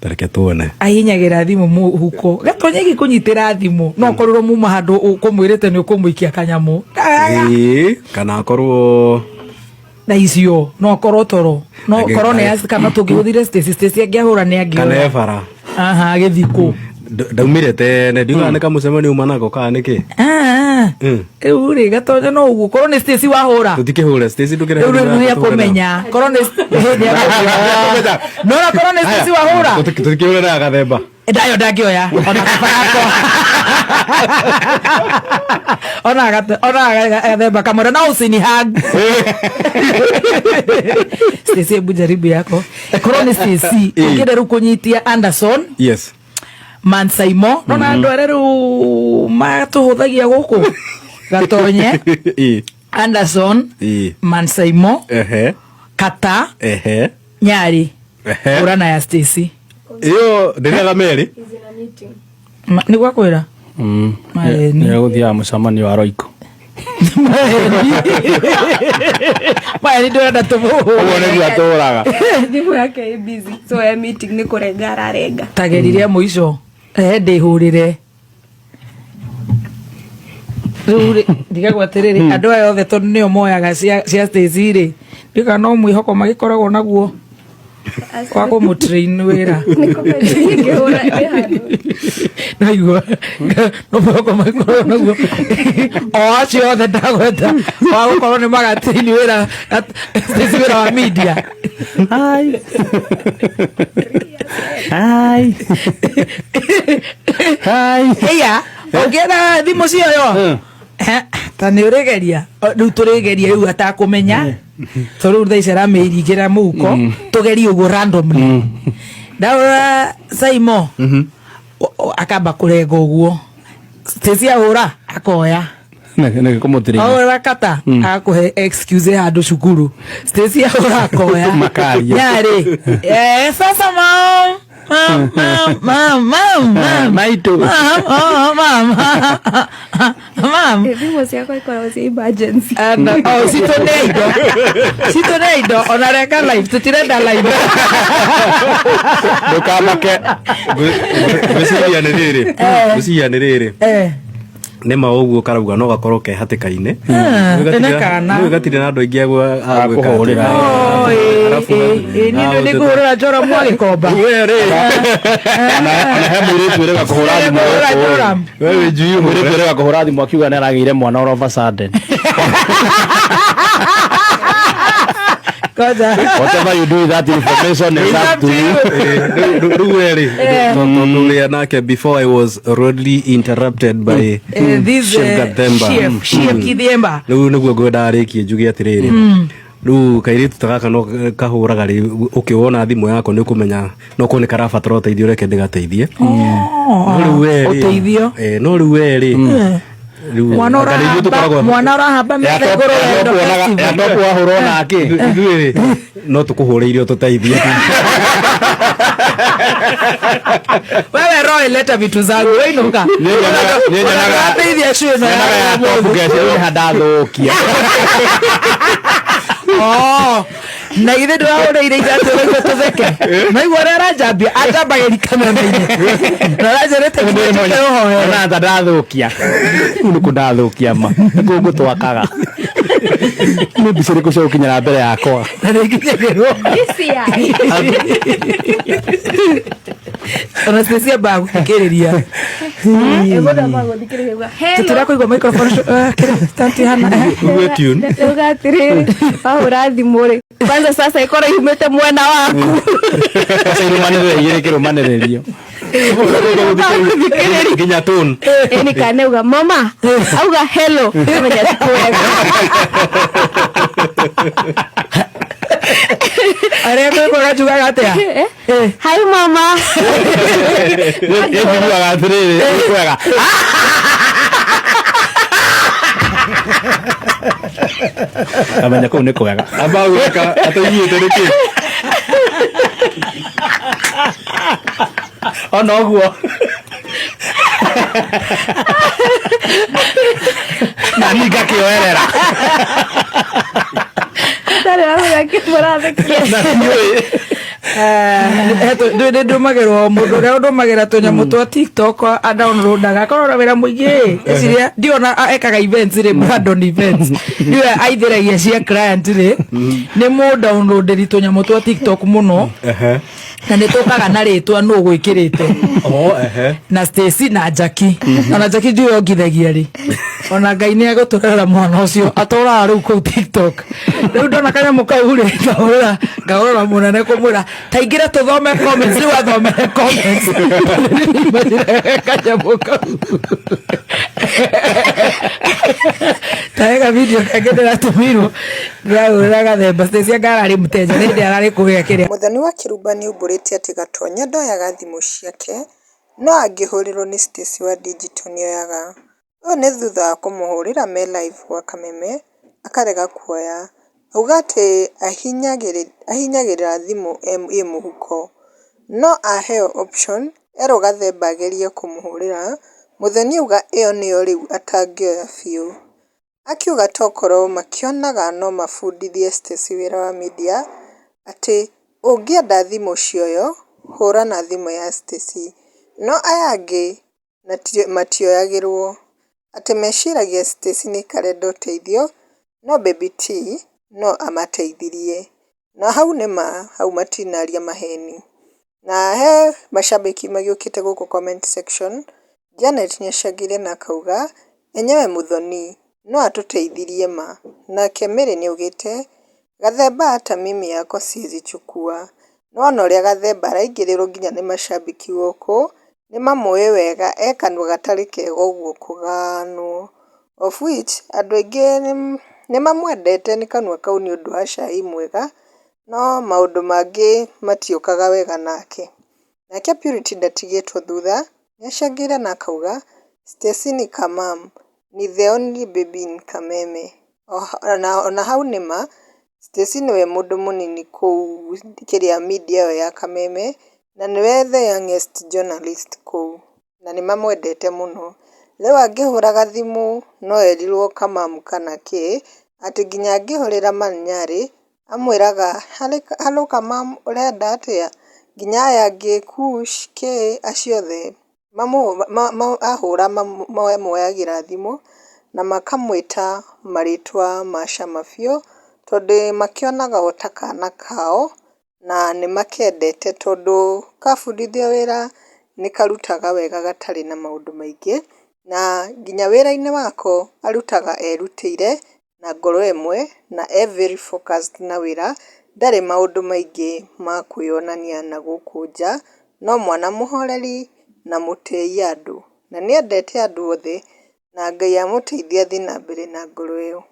tareke tuone ahinyagira thimu muhuko gatonye gikunyitira thimu no korwo muma handu ukumwirite ni ukumuikia kanyamu kana akorwo na icio no korwo toro no korwo ne kana tungihuthire Stacy angiahura ne angi kana ebara agithiku ndaumire tene ndiuga ne kamucemani uma nako ka niki uri gatonye no ugu korwo ne Stacy wahura tutikihure Stacy ndukire ya kumenya korwo ne no korwo ne Stacy wahura tutikihure na gathemba ndayo ndangioya ona kabarako ona gathemba kamera na usini hag Stacy bujaribu yako korwo ne Stacy ungire rukunyitia Anderson yes Mansaimo no na ndo areru matuhuthagia guku gatonye Anderson Mansaimo Kata Nyari urana ya Stacy iyo ndiraga meri ni gwakwira ni guthia mucamani wa Roiko Maya ndio ndo tumu uone ni atoraga thimu yake busy so ya meeting ni kurengara renga tageririe muico ndihurire ruri ndigagwatiriri andu ayo othe tondu nio moyaga cia Stacy ri ndika no mwihoko magikoragwo naguo kwa kumutrain wira naigua no mwihoko magikoragwo naguo o acio othe ndagweta wa gukorwo ni magatrain wira Stacy wira wa media Heya ogera thimu cio yo tani uregeria riu turigeria riu atakumenya toru thaicera meiringira muko tugeria ugo randomly ndaura Saimo akamba kurenga uguo Stacy ahura akoya ne kumutiri ahura Kata akuhe excuse handu cukuru Stacy ahura akoya nyari sasa maitu thimu ciakwa ikoragwo cia emergency citoneindo onareka live tutirenda live ndukamake guciria nä rä rä nä ma å guo karauga no gakorwo ke hatä kainä nä gatirä na andå aingä agwä rä ra nä ndä kå hå rä ra njora mwagä komba he må irä tu rega kå hå ra thimå må irä tu rega kå hå ra thimå akiuga nä aragä ire mwana oroba Sanden whatever you do with that information is up to you. Really, nake before I was rudely interrupted by this Chef Kidemba. Riu niguo ngwenda arikie njuge atiriri. Riu kairitu tagaka no kahuraga ri ukiwona thimu yako ni kumenya no ko ni karabatara uteithio reke ndigateithie. No riu uteithio. No riu eri. Mwana rahamba methe ngoro ya ndo kwa hurona aki no tukuhureire tuteithie wewe roho leta vitu zangu wewe inuka nyenyaga teithia shule ya tokugete wewe hadathukia na ithe ndwahoreire ithatu wewe tutheke na igwa rara njambia ajambagiri kamera-ini na rajerete hoyo na ndathukia nuko ndathukia ma ngugu twakaga ni bisire ko cyo kinyara mbere yakwa na nginyagirwo ona Stacy bagu kiriria ego da bagu dikiriria tutira kuigwa microphone tanti hana uwe tune ugatiri ahura thimuri kwanza sasa ikora ihumete mwana waku sasa irumanererio kinya tune eni kaneuga mama auga hello menya tukwega are ko gajuga gatea hi mama yebu agatiriri kwega amenya ko ne kwega abaweka atoyite riki ono guo nani ngakioerera tare aho yake morathekia Ndä ndå magä må ndå å rä a å ndå magä ra tå nyamå twa TikTok adownloadaga akorwo wä ra må ingä iciria ndiona ekaga events rä Brandon events ndiwe aithäragia cia client rä nä må downloaderi tå nyamå twa TikTok må no na nä tå kaga na rä twa nå gwä kä rä te na Stacy na Jackie ona Jackie ndiwe ongithagia rä ona Ngai nä agå tå rera mwana å cio atåraga rä u kå u TikTok rä u ndona kanyamå kau rä ngahå rora må nene kå mwä ra ta ingä ra tå thome comments rä u athomere comments kanyamå kau taega video kangä ndä ratå mirwo ndärahå rä ra gathemba Stacy angararä må tenja nä ndä ararä kå gä a kä rä a Muthoni wa Kirumba nĩ umbũrĩte atĩ Gatonya ndoyaga thimũ ciake no angĩhũrĩrwo nĩ Stacy wa Digital nĩoyaga. Ũyũ nĩ thutha wa kũmũhũrĩra me live gwa Kameme akarega kuoya. Auga atĩ ahinyagĩrĩra thimũ ĩ mũhuko no aheo option erwo Gathemba agerie kũmũhũrĩra. Muthoni auga ĩyo nĩyo rĩu atangĩoya biũ. Akiuga tokorwo makĩonaga no mabundithie Stacy wĩra wa media atĩ ũngĩenda thimũ cioyo hũra na thimũ ya Stacy no aya angĩ matioyagĩrwo atĩ meciragia Stacy nĩ karenda ũteithio no Baby T no amateithirie na hau nĩma hau matinaria maheni. Na he mashabiki magĩũkĩte gũkũ comment section Janet nĩacagire na akauga enyewe Muthoni no atũteithirie ma nake Mary nĩaugĩte Gathemba hata mimi yako siwezi chukua. Nona ũrĩa Gathemba araingĩrĩrwo nginya nĩ mashabiki gũkũ nĩmamũĩ wega e kanua gatarĩ kega ũguo kũganwo of which andũ aingĩ nĩmamwendete nĩ kanua kau nĩ ũndũ wa cai mwega no maũndũ mangĩ matiũkaga wega nake. Nake Purity ndatigĩtwo thutha nĩacangĩre na akauga Stacy ni kamam ni the only baby in Kameme. Ona hau nĩma Stacy nĩwe mũndũ mũnini kũu kĩrĩa media ĩyo ya Kameme na nĩwe the youngest journalist kũu na nĩmamwendete mũno. Rĩu angĩhũraga thimũ no erirwo kamam kana kĩ atĩ nginya angĩhũrĩra Manyarĩ amwĩraga hallå kamam ũrenda atĩa nginya aya angĩ Kush kĩ acio othe ahũra moyagĩra thimũ na makamwĩta marĩtwa ma cama biũ tondũ makĩonaga o ta kana kao na nĩmakendete tondũ kabundithio wĩra nĩ karutaga wega gatarĩ na maũndũ maingĩ na nginya wĩra-inĩ wako arutaga erutĩire na ngoro ĩmwe na very focused na wĩra ndarĩ maũndũ maingĩ ma kwĩonania na gũkũ nja no mwana mũhoreri na mũtĩi andũ na nĩendete andũ othe na Ngai amũteithie athiĩ na mbere na ngoro ĩyo.